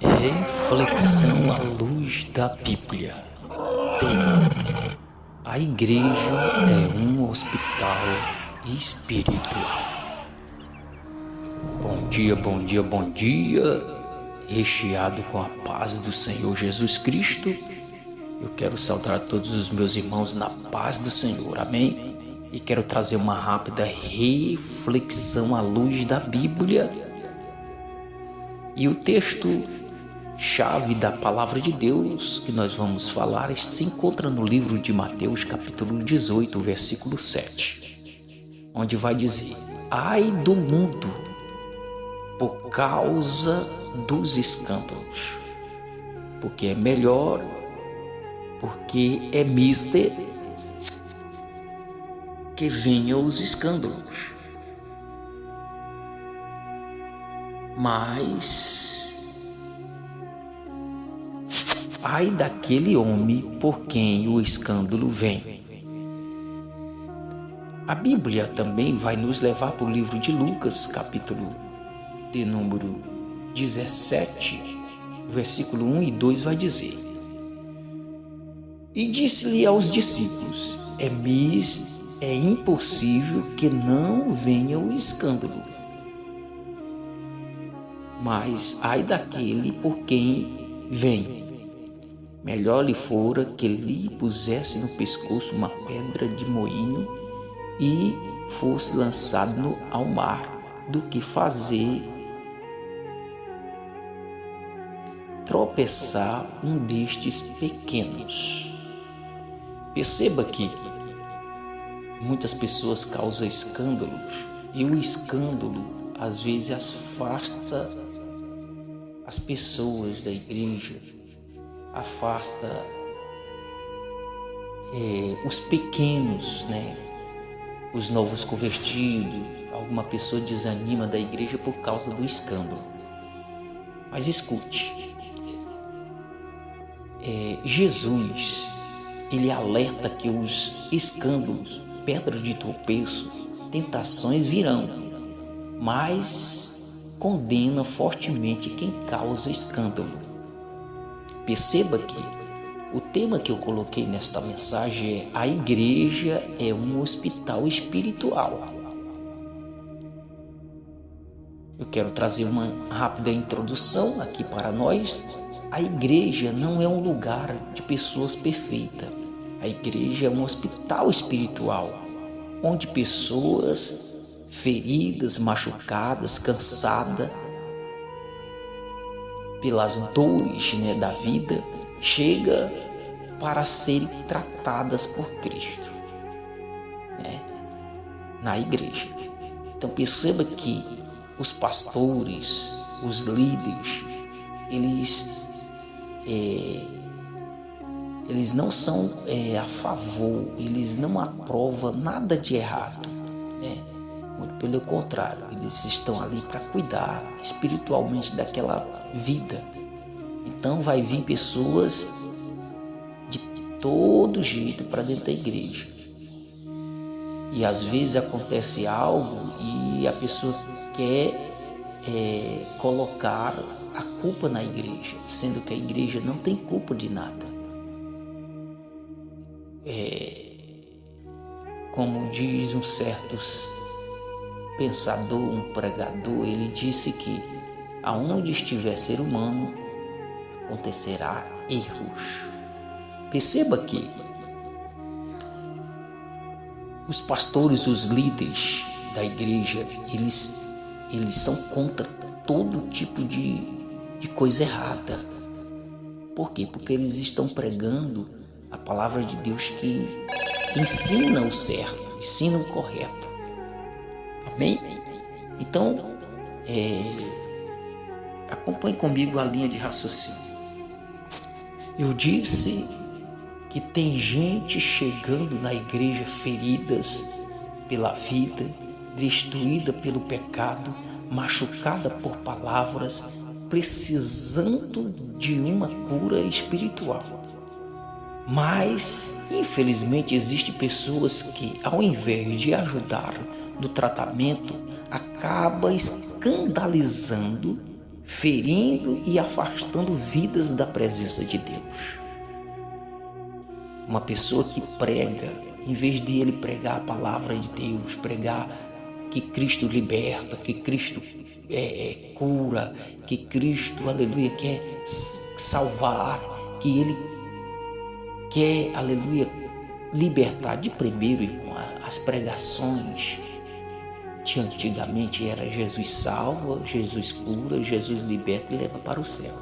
Reflexão à luz da Bíblia. Tema: a igreja é um hospital espiritual. Bom dia, bom dia, bom dia. Recheado com a paz do Senhor Jesus Cristo. Eu quero saudar todos os meus irmãos na paz do Senhor. Amém? E quero trazer uma rápida reflexão à luz da Bíblia. E o texto chave da palavra de Deus que nós vamos falar se encontra no livro de Mateus, capítulo 18, versículo 7, onde vai dizer: ai do mundo por causa dos escândalos, porque é melhor, porque é mister que venham os escândalos. Mas ai daquele homem por quem o escândalo vem. A Bíblia também vai nos levar para o livro de Lucas, capítulo de número 17, versículo 1 e 2 vai dizer: e disse-lhe aos discípulos: é impossível que não venha o escândalo, mas ai daquele por quem vem. Melhor lhe fora que lhe pusesse no pescoço uma pedra de moinho e fosse lançado ao mar, do que fazer tropeçar um destes pequenos. Perceba que muitas pessoas causam escândalos, e o escândalo às vezes afasta as pessoas da igreja, afasta os pequenos, os novos convertidos. Alguma pessoa desanima da igreja por causa do escândalo. Mas escute, Jesus, ele alerta que os escândalos, pedras de tropeço, tentações virão, mas condena fortemente quem causa escândalo. Perceba que o tema que eu coloquei nesta mensagem é: a igreja é um hospital espiritual. Eu quero trazer uma rápida introdução aqui para nós. A igreja não é um lugar de pessoas perfeitas. A igreja é um hospital espiritual, onde pessoas feridas, machucadas, cansadas pelas dores da vida, chega para serem tratadas por Cristo, na igreja. Então perceba que os pastores, os líderes, eles não são a favor, eles não aprovam nada de errado, Muito pelo contrário, eles estão ali para cuidar espiritualmente daquela vida. Então vai vir pessoas de todo jeito para dentro da igreja, e às vezes acontece algo e a pessoa quer colocar a culpa na igreja, sendo que a igreja não tem culpa de nada. Como diz um certo pensador, um pregador, ele disse que aonde estiver ser humano, acontecerá erros. Perceba que os pastores, os líderes da igreja, eles são contra todo tipo de coisa errada. Por quê? Porque eles estão pregando a palavra de Deus, que ensina o certo, ensina o correto. Amém? Então, acompanhe comigo a linha de raciocínio. Eu disse que tem gente chegando na igreja feridas pela vida, destruída pelo pecado, machucada por palavras, precisando de uma cura espiritual. Mas, infelizmente, existem pessoas que, ao invés de ajudar no tratamento, acaba escandalizando ferindo e afastando vidas da presença de Deus. Uma pessoa que prega, em vez de ele pregar a palavra de Deus, pregar que Cristo liberta, que Cristo cura, que Cristo, aleluia, quer salvar, que Ele quer, aleluia, libertar. De primeiro, irmão, as pregações de antigamente era Jesus salva, Jesus cura, Jesus liberta e leva para o céu.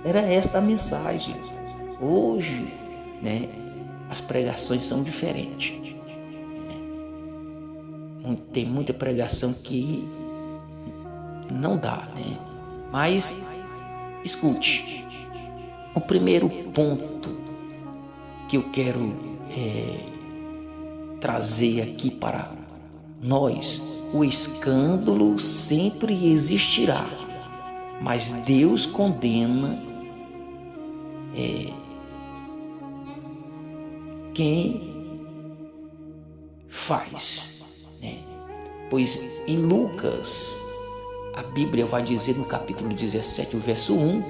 Era essa a mensagem. Hoje, as pregações são diferentes. Tem muita pregação que não dá, Mas, escute, o primeiro ponto que eu quero trazer aqui para nós: o escândalo sempre existirá, mas Deus condena quem faz. Pois em Lucas, a Bíblia vai dizer no capítulo 17, o verso 1,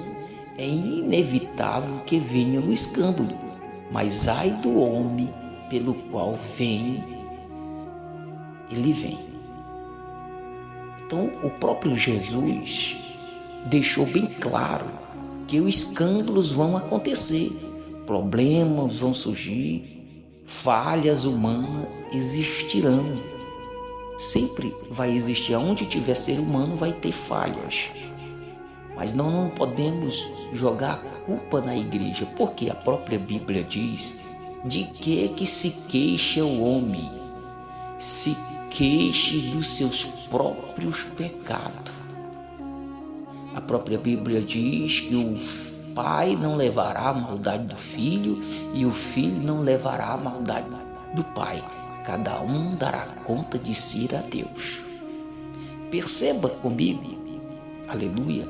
é inevitável que venha o escândalo, mas ai do homem pelo qual ele vem. Então o próprio Jesus deixou bem claro que os escândalos vão acontecer, problemas vão surgir, falhas humanas existirão. Sempre vai existir, onde tiver ser humano vai ter falhas. Mas não podemos jogar a culpa na igreja, porque a própria Bíblia diz: de que se queixa o homem? Se queixe dos seus próprios pecados. A própria Bíblia diz que o pai não levará a maldade do filho e o filho não levará a maldade do pai. Cada um dará conta de si a Deus. Perceba comigo, aleluia.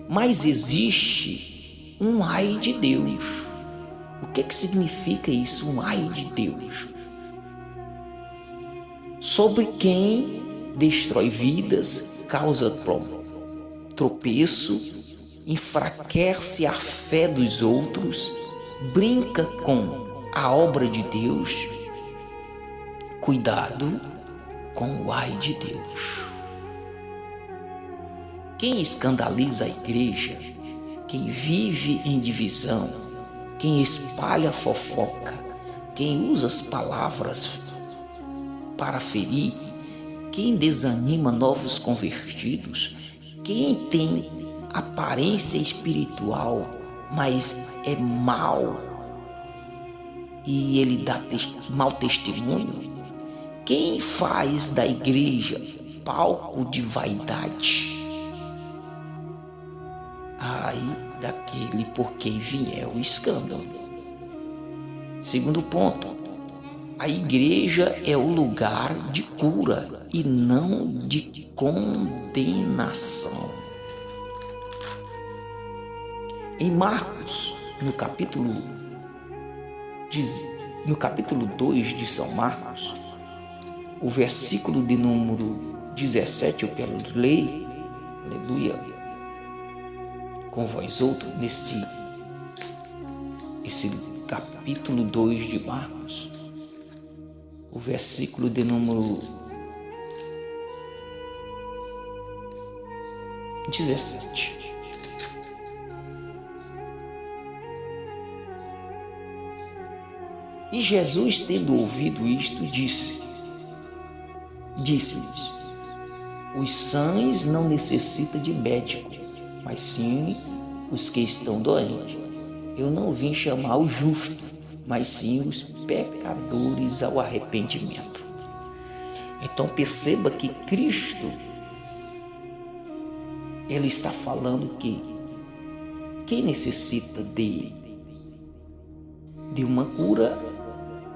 Mas existe um ai de Deus. O que significa isso, um ai de Deus? Sobre quem destrói vidas, causa tropeço, enfraquece a fé dos outros, brinca com a obra de Deus. Cuidado com o ai de Deus. Quem escandaliza a igreja, quem vive em divisão, quem espalha fofoca, quem usa as palavras para ferir, quem desanima novos convertidos, quem tem aparência espiritual, mas é mau e ele dá mau testemunho, quem faz da igreja palco de vaidade, ai daquele por quem vier o escândalo. Segundo ponto, a igreja é o lugar de cura e não de condenação. Em Marcos, no capítulo 2 de São Marcos, o versículo de número 17, eu quero ler, aleluia, com vós outros, esse capítulo 2 de Marcos, o versículo de número 17. E Jesus, tendo ouvido isto, disse-lhes: os sãos não necessitam de médico, mas sim os que estão doentes. Eu não vim chamar os justos, mas sim os pecadores ao arrependimento. Então perceba que Cristo, Ele está falando que quem necessita de uma cura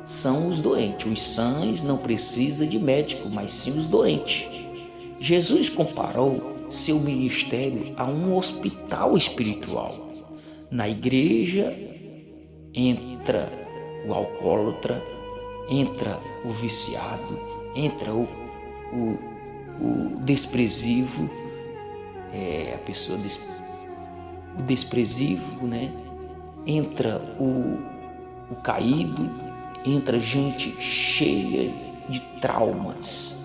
são os doentes. Os sãos não precisam de médico, mas sim os doentes. Jesus comparou seu ministério a um hospital espiritual. Na igreja entra o alcoólatra, entra o viciado, entra o desprezível, a pessoa o desprezível, né? Entra o caído, entra gente cheia de traumas.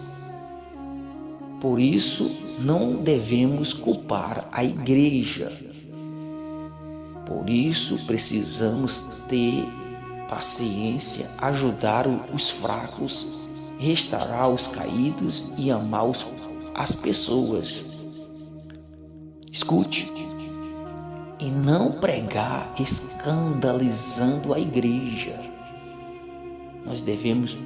Por isso, não devemos culpar a igreja. Por isso, precisamos ter paciência, ajudar os fracos, restaurar os caídos e amar as pessoas. Escute, e não pregar escandalizando a igreja. Nós devemos,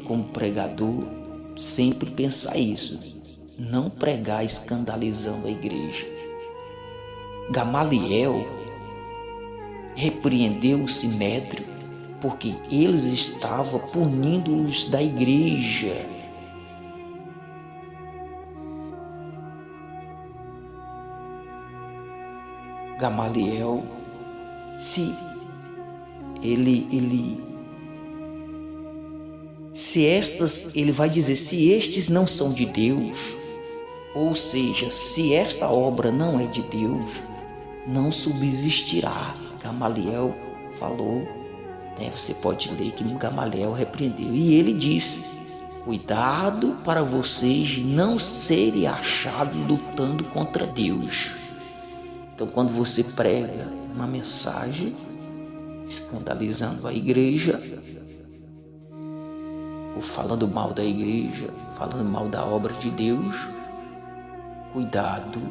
como pregador, sempre pensar isso, não pregar escandalizando a igreja. Gamaliel repreendeu o sinédrio porque eles estavam punindo-os da igreja. Gamaliel, ele vai dizer, se estes não são de Deus, ou seja, se esta obra não é de Deus, não subsistirá. Gamaliel falou, né? Você pode ler que Gamaliel repreendeu. E ele disse, cuidado para vocês não serem achados lutando contra Deus. Então, quando você prega uma mensagem escandalizando a igreja, ou falando mal da igreja, falando mal da obra de Deus, cuidado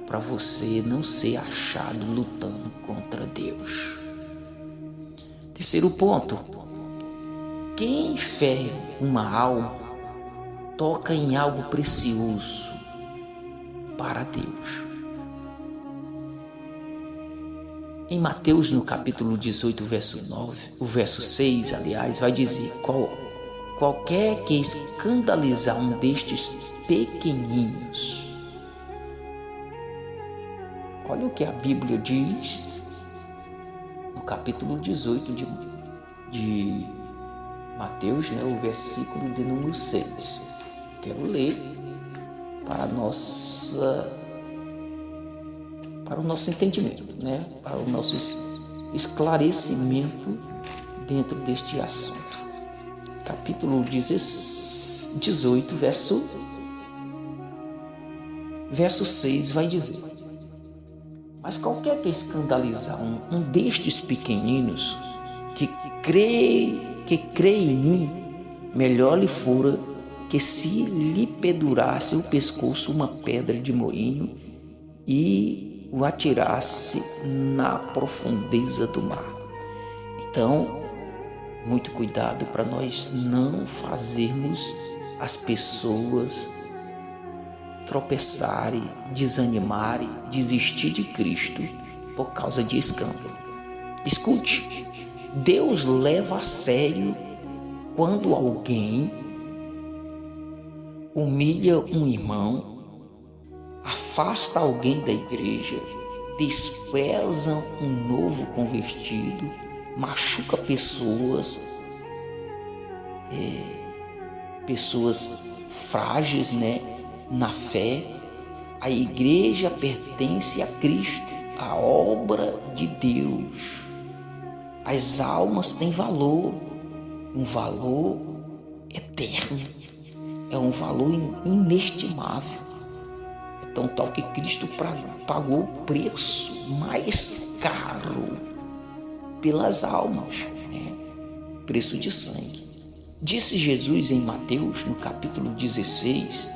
para você não ser achado lutando contra Deus. Terceiro ponto, quem fere uma alma toca em algo precioso para Deus. Em Mateus, no capítulo 18, verso 9, o verso 6, aliás, vai dizer, qualquer que escandalizar um destes pequeninos. Olha o que a Bíblia diz no capítulo 18 de Mateus, né, o versículo de número 6. Quero ler para o nosso entendimento, né, para o nosso esclarecimento dentro deste assunto. Capítulo 18, verso 6 vai dizer, mas qualquer que escandalizar um destes pequeninos que crê em mim, melhor lhe fora que se lhe pendurasse o pescoço uma pedra de moinho e o atirasse na profundeza do mar. Então, muito cuidado para nós não fazermos as pessoas tropeçarem, desanimarem, desistir de Cristo por causa de escândalo. Escute, Deus leva a sério quando alguém humilha um irmão, afasta alguém da igreja, despreza um novo convertido, machuca pessoas frágeis, né, na fé. A igreja pertence a Cristo, a obra de Deus. As almas têm valor, um valor eterno, é um valor inestimável. Então, tal que Cristo pagou o preço mais caro pelas almas, né? Preço de sangue. Disse Jesus em Mateus, no capítulo 16,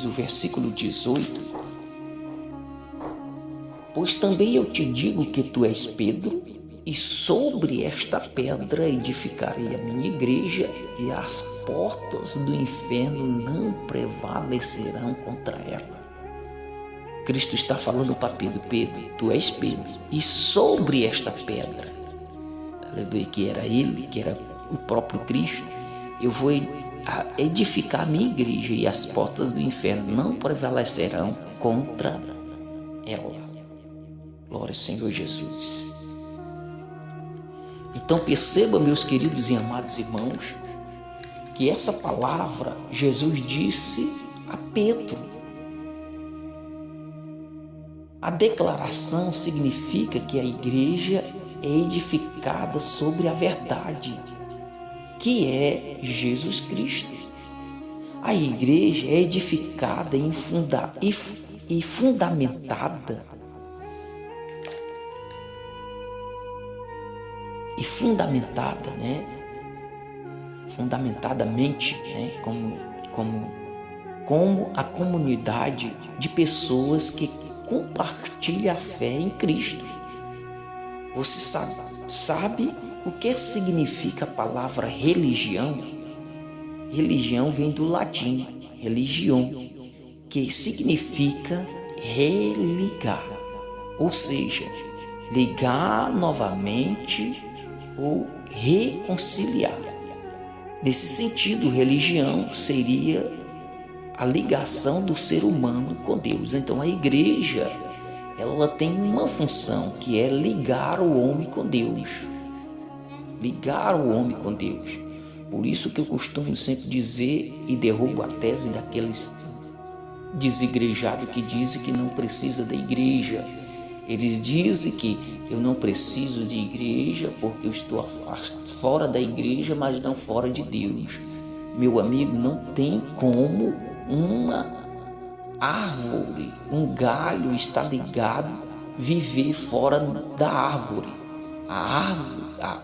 o versículo 18, pois também eu te digo que tu és Pedro, e sobre esta pedra edificarei a minha igreja, e as portas do inferno não prevalecerão contra ela. Cristo está falando para Pedro, tu és Pedro, e sobre esta pedra, aleluia, que era ele, que era o próprio Cristo, eu vou edificar a minha igreja, e as portas do inferno não prevalecerão contra ela. Glória ao Senhor Jesus. Então perceba, meus queridos e amados irmãos, que essa palavra Jesus disse a Pedro. A declaração significa que a igreja é edificada sobre a verdade, que é Jesus Cristo. A igreja é edificada e fundamentada fundamentadamente, como a comunidade de pessoas que compartilham a fé em Cristo. Você sabe o que significa a palavra religião? Religião vem do latim, religion, que significa religar, ou seja, ligar novamente ou reconciliar. Nesse sentido, religião seria a ligação do ser humano com Deus. Então a igreja, ela tem uma função que é ligar o homem com Deus. Ligar o homem com Deus. Por isso que eu costumo sempre dizer e derrubo a tese daqueles desigrejados que dizem que não precisa da igreja. Eles dizem que eu não preciso de igreja porque eu estou fora da igreja, mas não fora de Deus. Meu amigo, não tem como uma árvore, um galho está ligado, viver fora da árvore.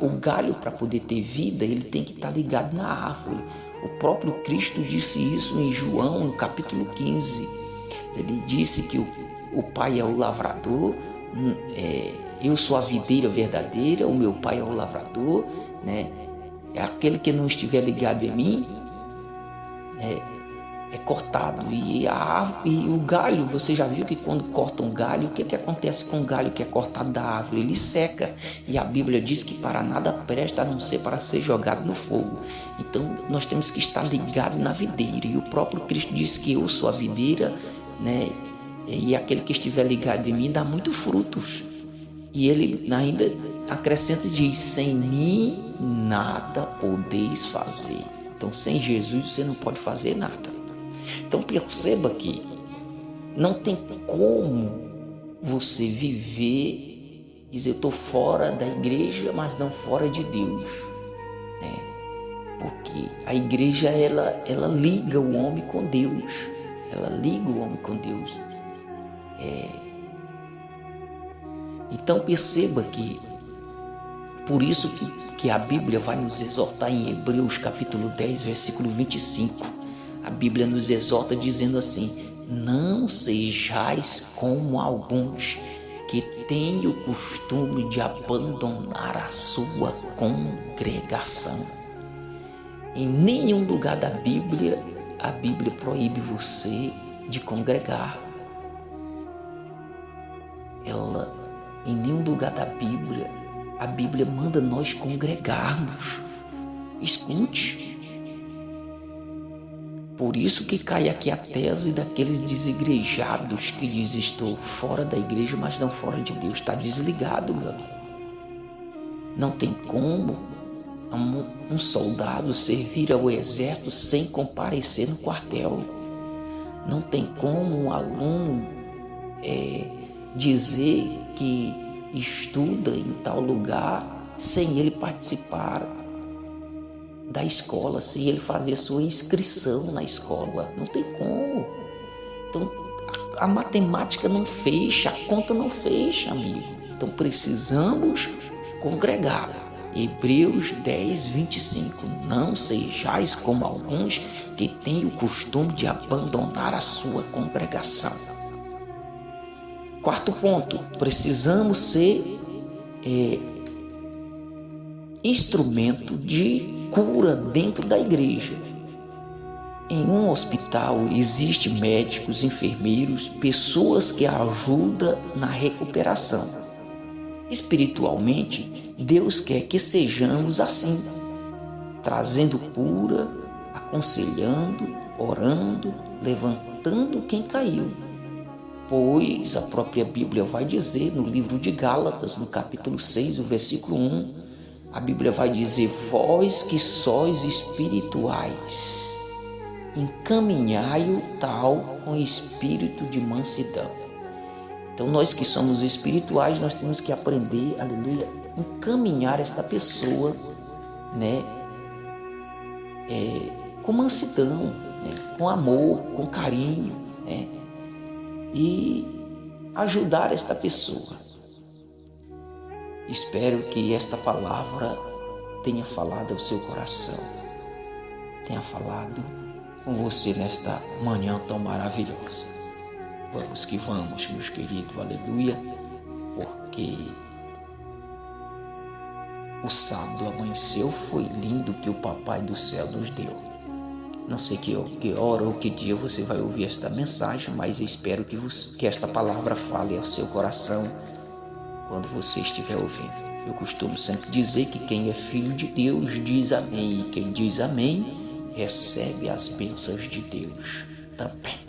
O galho, para poder ter vida, ele tem que estar ligado na árvore. O próprio Cristo disse isso em João, no capítulo 15. Ele disse que o Pai é o lavrador, eu sou a videira verdadeira, o meu Pai é o lavrador, né? Aquele que não estiver ligado em mim é cortado. E o galho, você já viu que quando corta um galho, o que acontece com o galho que é cortado da árvore? Ele seca. E a Bíblia diz que para nada presta a não ser para ser jogado no fogo. Então nós temos que estar ligados na videira. E o próprio Cristo disse que eu sou a videira, né? E aquele que estiver ligado em mim dá muito frutos. E ele ainda acrescenta e diz: sem mim nada podeis fazer. Então sem Jesus você não pode fazer nada. Então perceba que não tem como você viver, dizer eu estou fora da igreja, mas não fora de Deus, né? Porque a igreja ela liga o homem com Deus, ela liga o homem com Deus. Então perceba que por isso que a Bíblia vai nos exortar em Hebreus capítulo 10, versículo 25. A Bíblia nos exorta dizendo assim: não sejais como alguns que têm o costume de abandonar a sua congregação. Em nenhum lugar da Bíblia, a Bíblia proíbe você de congregar. Em nenhum lugar da Bíblia, a Bíblia manda nós congregarmos. Escute. Por isso que cai aqui a tese daqueles desigrejados que dizem: estou fora da igreja, mas não fora de Deus. Está desligado, meu amigo. Não tem como um soldado servir ao exército sem comparecer no quartel. Não tem como um aluno dizer que estuda em tal lugar sem ele participar da escola, sem ele fazer sua inscrição na escola. Não tem como. Então a matemática não fecha, a conta não fecha, amigo. Então precisamos congregar. Hebreus 10, 25. Não sejais como alguns que têm o costume de abandonar a sua congregação. Quarto ponto, precisamos ser instrumento de cura dentro da igreja. Em um hospital existem médicos, enfermeiros, pessoas que ajudam na recuperação. Espiritualmente, Deus quer que sejamos assim, trazendo cura, aconselhando, orando, levantando quem caiu. Pois a própria Bíblia vai dizer no livro de Gálatas, no capítulo 6, o versículo 1, A Bíblia vai dizer: vós que sois espirituais, encaminhai-o tal com espírito de mansidão. Então nós que somos espirituais, nós temos que aprender, aleluia, encaminhar esta pessoa, né, com mansidão, né, com amor, com carinho, né, e ajudar esta pessoa. Espero que esta palavra tenha falado ao seu coração, tenha falado com você nesta manhã tão maravilhosa. Vamos que vamos, meus queridos, aleluia, porque o sábado amanheceu, foi lindo que o Papai do Céu nos deu. Não sei que hora ou que dia você vai ouvir esta mensagem, mas espero que esta palavra fale ao seu coração quando você estiver ouvindo. Eu costumo sempre dizer que quem é filho de Deus diz amém, e quem diz amém recebe as bênçãos de Deus também.